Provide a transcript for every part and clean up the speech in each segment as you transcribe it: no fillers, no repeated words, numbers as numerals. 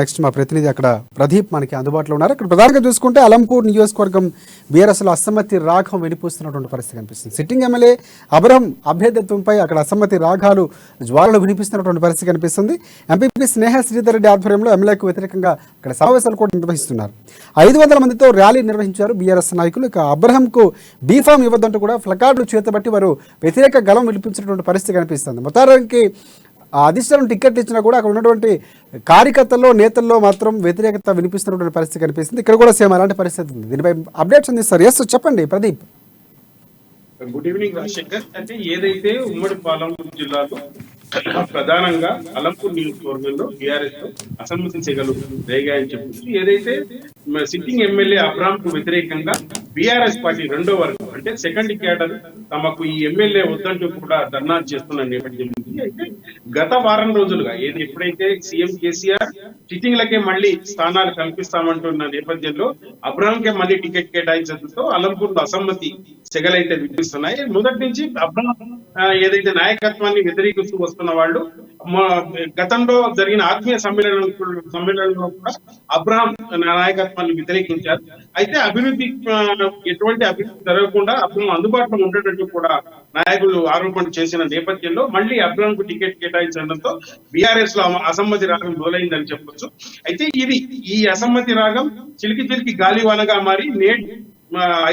Next మా ప్రతినిధి అక్కడ ప్రదీప్ మనకి అందుబాటులో ఉన్నారు. ఇక్కడ ప్రధానంగా చూసుకుంటే అలంపూర్ నియోజకవర్గం బీఆర్ఎస్లో అసమ్మతి రాగం వినిపిస్తున్నటువంటి పరిస్థితి కనిపిస్తుంది. సిట్టింగ్ ఎమ్మెల్యే అబ్రహం అభ్యర్థిత్వంపై అక్కడ అసమ్మతి రాగాలు జ్వాలలు వినిపిస్తున్నటువంటి పరిస్థితి కనిపిస్తుంది. ఎంపీపీ స్నేహ శ్రీధర్ రెడ్డి ఆధ్వర్యంలో ఎమ్మెల్యేకు వ్యతిరేకంగా అక్కడ సమావేశాలు కూడా నిర్వహిస్తున్నారు. 500 మందితో ర్యాలీ నిర్వహించారు బీఆర్ఎస్ నాయకులు. ఇక అబ్రహంకు బీఫామ్ ఇవ్వద్దంటూ కూడా ప్లకార్డులు చేతబట్టి వారు వ్యతిరేక గలం వినిపించినటువంటి పరిస్థితి కనిపిస్తుంది. మొత్తానికి అధిష్టానం టికెట్ ఇచ్చినా కూడా అక్కడ ఉన్నటువంటి కార్యకర్తల్లో నేతల్లో మాత్రం వ్యతిరేకత వినిపిస్తున్నటువంటి పరిస్థితి కనిపిస్తుంది. ఇక్కడ కూడా సేమ్ అలాంటి పరిస్థితి ఉంది. దీనిపై అప్డేట్స్ అందిస్తారు. ఎస్ చెప్పండి ప్రదీప్. Good evening Rajasekhar. అంటే ఏదైతే ఉమ్మడి పాలమూరు జిల్లాలో ప్రధానంగా అలంపూర్ నియోజకవర్గంలో బీఆర్ఎస్ అసమ్మతి సెగలు రేగాయని చెప్పి ఏదైతే సిట్టింగ్ ఎమ్మెల్యే అబ్రామ్ కు వ్యతిరేకంగా బీఆర్ఎస్ పార్టీ రెండో వర్గం అంటే సెకండ్ క్యాడర్ తమకు ఈ ఎమ్మెల్యే వద్దంటూ కూడా ధర్నా చేస్తున్న నేపథ్యం అయితే గత వారం రోజులుగా ఎప్పుడైతే సీఎం కేసీఆర్ సిట్టింగ్లకే మళ్ళీ స్థానాలు కల్పిస్తామంటున్న నేపథ్యంలో అబ్రామ్కే మళ్ళీ టికెట్ కేటాయించడంతో అలంపూర్ అసమ్మతి సెగలైతే వినిపిస్తున్నాయి. మొదటి నుంచి అబ్రామ్ ఏదైతే నాయకత్వాన్ని వ్యతిరేకిస్తూ వస్తున్న వాళ్ళు గతంలో జరిగిన ఆత్మీయ సమ్మేళనంలో కూడా అబ్రామ్ నాయకత్వాన్ని వ్యతిరేకించారు. అయితే అభివృద్ధి ఎటువంటి అభివృద్ధి జరగకుండా అబ్రామ్ అందుబాటులో ఉండేటట్టు కూడా నాయకులు ఆరోపణ చేసిన నేపథ్యంలో మళ్ళీ అబ్రామ్ కు టికెట్ కేటాయించడంతో బీఆర్ఎస్ లో అసమ్మతి రాగం మొదలైందని చెప్పొచ్చు. అయితే ఈ అసమ్మతి రాగం చిలికి గాలివానగా మారి నేడు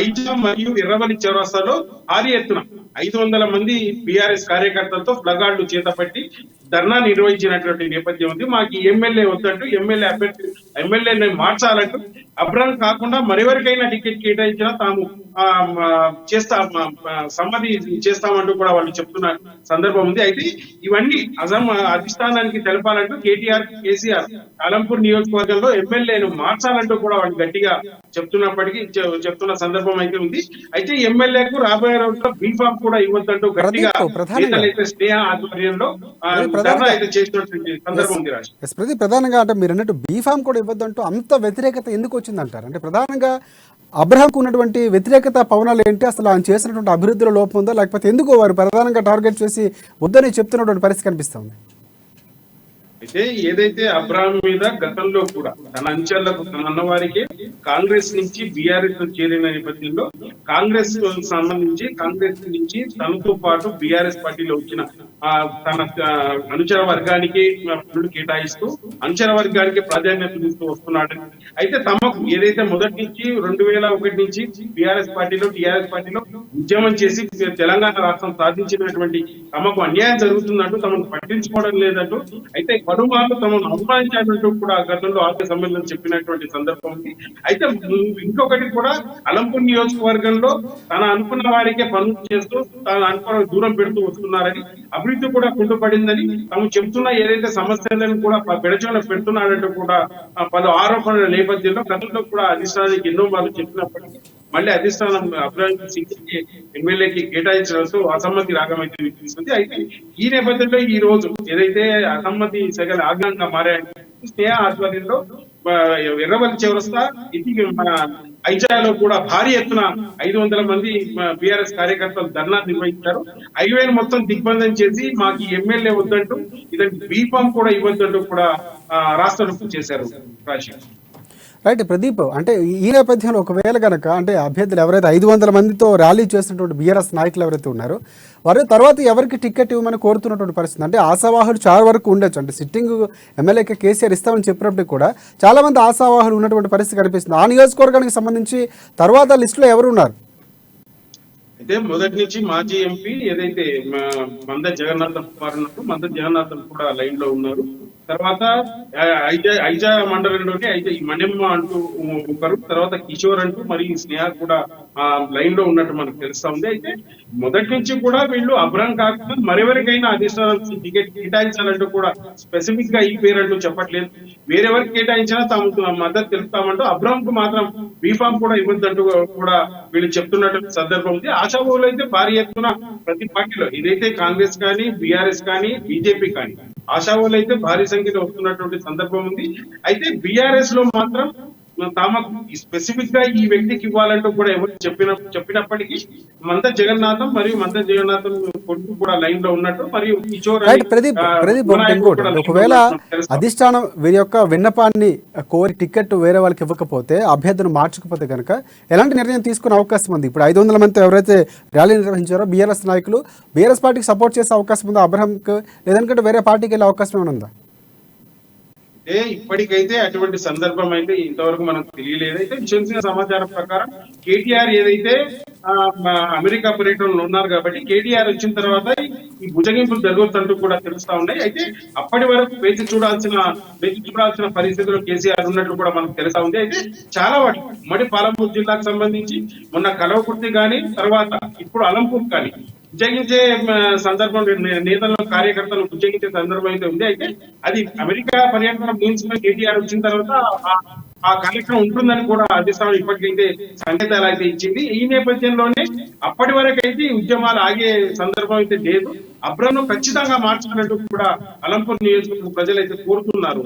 ఐజా మరియు ఎర్రవల్లి చౌరస్తాలో భారీ ఎత్తున 500 మంది బీఆర్ఎస్ కార్యకర్తలతో ప్లగార్డులు చేతపట్టి ధర్నా నిర్వహించినటువంటి నేపథ్యం ఉంది. మాకు ఎమ్మెల్యే వద్దంటూ ఎమ్మెల్యేని మార్చాలంటూ అబ్రామ్ కాకుండా మరెవరికైనా టికెట్ కేటాయించినా తాము సమ్మతి చేస్తామంటూ కూడా వాళ్ళు చెప్తున్న సందర్భం ఉంది. అయితే ఇవన్నీ అధిష్టానానికి తెలపాలంటూ కేసీఆర్ అలంపూర్ నియోజకవర్గంలో ఎమ్మెల్యేను మార్చాలంటూ కూడా వాళ్ళు గట్టిగా చెప్తున్న సందర్భం అయితే ఉంది. అయితే ఎమ్మెల్యేకు రాబోయే రోజుల్లో బీఫామ్ కూడా ఇవ్వద్దంటూ గట్టిగా నేతలైతే స్నేహ ఆధ్వర్యంలో అయితే చేసినటువంటి సందర్భం ఉంది. ప్రతి ప్రధానంగా అంటే మీరు అన్నట్టు బీఫామ్ కూడా ఇవ్వద్దంటూ అంత వ్యతిరేకత ఎందుకు వచ్చిందంటారు? అంటే ప్రధానంగా అబ్రహాంకు ఉన్నటువంటి వ్యతిరేకత పవనాలు ఏంటి? అసలు ఆయన చేసినటువంటి అభివృద్ధిలో లోపం ఉందా, లేకపోతే ఎందుకు వారు ప్రధానంగా టార్గెట్ చేసి వద్దని చెప్తున్నటువంటి పరిస్థితి కనిపిస్తుంది? అయితే ఏదైతే అబ్రాహం మీద గతంలో కూడా తన అంచెలకు తన అన్నవారికి కాంగ్రెస్ నుంచి బీఆర్ఎస్ చేరిన నేపథ్యంలో కాంగ్రెస్ సంబంధించి కాంగ్రెస్ నుంచి తనతో పాటు బీఆర్ఎస్ పార్టీలో వచ్చిన తన అనుచర వర్గానికి పనులు కేటాయిస్తూ అనుచర వర్గానికి ప్రాధాన్యత ఇస్తూ వస్తున్నాడు. అయితే తమకు ఏదైతే మొదటి నుంచి 2001 నుంచి టీఆర్ఎస్ పార్టీలో ఉద్యమం చేసి తెలంగాణ రాష్ట్రం సాధించినటువంటి తమకు అన్యాయం జరుగుతుందంటూ తమను పట్టించుకోవడం లేదంటూ అయితే పలుమార్లు తమను అవమానించాలంటూ కూడా గతంలో ఆర్థిక సమ్మేళనం చెప్పినటువంటి సందర్భం ఉంది. అయితే ఇంకొకటి కూడా అలంపూర్ నియోజకవర్గంలో తన అనుకున్న వారికే పనులు చేస్తూ తన అనుకున్న దూరం పెడుతూ వస్తున్నారని అభివృద్ధి కూడా కుంటుపడిందని తాము చెప్తున్న ఏదైతే సమస్యలను కూడా పెడచోన పెడుతున్నారంటూ కూడా పలు ఆరోపణల నేపథ్యంలో గతంలో కూడా అధిష్టానానికి ఎన్నో మార్లు చెప్పినప్పటికీ మళ్ళీ అధిష్టానం అభివృద్ధి ఎమ్మెల్యేకి కేటాయించడంతో అసమ్మతి రాగమైతే వినిపిస్తుంది. అయితే ఈ నేపథ్యంలో ఈ రోజు ఏదైతే అసమ్మతి సెగల ఆగ్నంగా మారాయని స్నేహ ఆధ్వర్యంలో ఎర్రవల్లి చౌరస్తా మన ఐజాలో కూడా భారీ ఎత్తున 500 మంది బీఆర్ఎస్ కార్యకర్తలు ధర్నా నిర్వహించారు. హైవేను మొత్తం దిగ్బంధం చేసి మాకు ఎమ్మెల్యే వద్దంటూ ఇలాంటి బీఫామ్ కూడా ఇవ్వద్దంటూ కూడా రాష్ట్ర చేశారు. రైట్ ప్రదీప్, అంటే ఈ నేపథ్యంలో ఒకవేళ కనుక అంటే అభ్యర్థులు ఎవరైతే 500 మందితో ర్యాలీ చేసినటువంటి బీఆర్ఎస్ నాయకులు ఎవరైతే ఉన్నారో వారు తర్వాత ఎవరికి టికెట్ ఇవ్వమని కోరుతున్నటువంటి పరిస్థితి, అంటే ఆశావాహులు చాలా వరకు ఉండొచ్చు. అంటే సిట్టింగ్ ఎమ్మెల్యేకి కేసీఆర్ ఇస్తామని చెప్పినప్పటికీ కూడా చాలా మంది ఆశావాహులు ఉన్నటువంటి పరిస్థితి కనిపిస్తుంది. ఆ నియోజకవర్గానికి సంబంధించి తర్వాత లిస్టులో ఎవరు ఉన్నారు? అయితే మొదటి నుంచి మాజీ ఎంపీ ఏదైతే మంద జగన్నాథం కుమార్ ఉన్నప్పుడు మంద జగన్నాథం కూడా లైన్ లో ఉన్నారు. తర్వాత ఐజా మండలంలోనే మణెమ్మ అంటూ ఒకరు, తర్వాత కిషోర్ అంటూ మరి స్నేహ కూడా లైన్ లో ఉన్నట్టు మనకు తెలుస్తా ఉంది. అయితే మొదటి నుంచి కూడా వీళ్ళు అబ్రామ్ కాకుండా మరెవరికైనా అధిష్టానం టికెట్ కేటాయించాలంటూ కూడా స్పెసిఫిక్ గా ఈ పేరు అంటూ చెప్పట్లేదు. వేరెవరికి కేటాయించినా తాము మద్దతు తెలుపుతామంటూ అబ్రామ్ కు మాత్రం బీఫామ్ కూడా ఇవ్వద్దంటూ కూడా వీళ్ళు చెప్తున్నటువంటి సందర్భం ఉంది. ఆశావాహులు అయితే భారీ ఎత్తున ప్రతి పార్టీలో ఇదైతే కాంగ్రెస్ కానీ బీఆర్ఎస్ కానీ బీజేపీ కానీ ఆశావాహులు అయితే భారీ సంఖ్యలో వస్తున్నటువంటి సందర్భం ఉంది. అయితే బీఆర్ఎస్ లో మాత్రం తమకు స్పెసిఫిక్ గా ఈ వ్యక్తికి ఇవ్వాలంటూ కూడా ఎవరు చెప్పినప్పటికీ మంద జగన్నాథం కొడుకు కూడా లైన్ లో ఉన్నట్టు, మరియు కిషోర్ రైట్ ప్రదీప్ ఒకటి ఇంకోటి, ఒకవేళ అధిష్టానం వీరి యొక్క విన్నపాన్ని కోరి టికెట్ వేరే వాళ్ళకి ఇవ్వకపోతే, అభ్యర్థిని మార్చకపోతే కనుక ఎలాంటి నిర్ణయం తీసుకునే అవకాశం ఉంది? ఇప్పుడు 500 మంది ఎవరైతే ర్యాలీ నిర్వహించారో బీఆర్ఎస్ నాయకులు, బీఆర్ఎస్ పార్టీకి సపోర్ట్ చేసే అవకాశం ఉందా అబ్రహంకి, లేదంటే వేరే పార్టీకి వెళ్ళే అవకాశం ఏమైనా ఉందా? ఇప్పటికైతే అటువంటి సందర్భం అయితే ఇంతవరకు మనకు తెలియలేదు. అయితే తెలిసిన సమాచారం ప్రకారం కేటీఆర్ ఏదైతే అమెరికా పర్యటనలో ఉన్నారు కాబట్టి కేటీఆర్ వచ్చిన తర్వాత ఈ భుజగింపులు జరుగుతుంటూ కూడా తెలుస్తా ఉన్నాయి. అయితే అప్పటి వరకు వేచి చూడాల్సిన పరిస్థితుల్లో కేసీఆర్ ఉన్నట్లు కూడా మనకు తెలుస్తా ఉంది. అయితే చాలా వాటి ఉమ్మడి పాలమూరు జిల్లాకు సంబంధించి మొన్న కలవకుర్తి కానీ, తర్వాత ఇప్పుడు అలంపూర్ కానీ ఉద్యోగించే సందర్భం, నేతలు కార్యకర్తలు ఉద్యోగించే సందర్భం అయితే ఉంది. అయితే అది అమెరికా పర్యటన ముగించుకుని కేటీఆర్ వచ్చిన తర్వాత ఆ కార్యక్రమం ఉంటుందని కూడా అధిష్టానం ఇప్పటికైతే సంకేతాలు అయితే ఇచ్చింది. ఈ నేపథ్యంలోనే అప్పటి వరకు అయితే ఉద్యమాలు ఆగే సందర్భం అయితే లేదు. అబ్రహ్ను ఖచ్చితంగా మార్చాలంటూ కూడా అలంపూర్ నియోజకవర్గ ప్రజలు అయితే కోరుతున్నారు.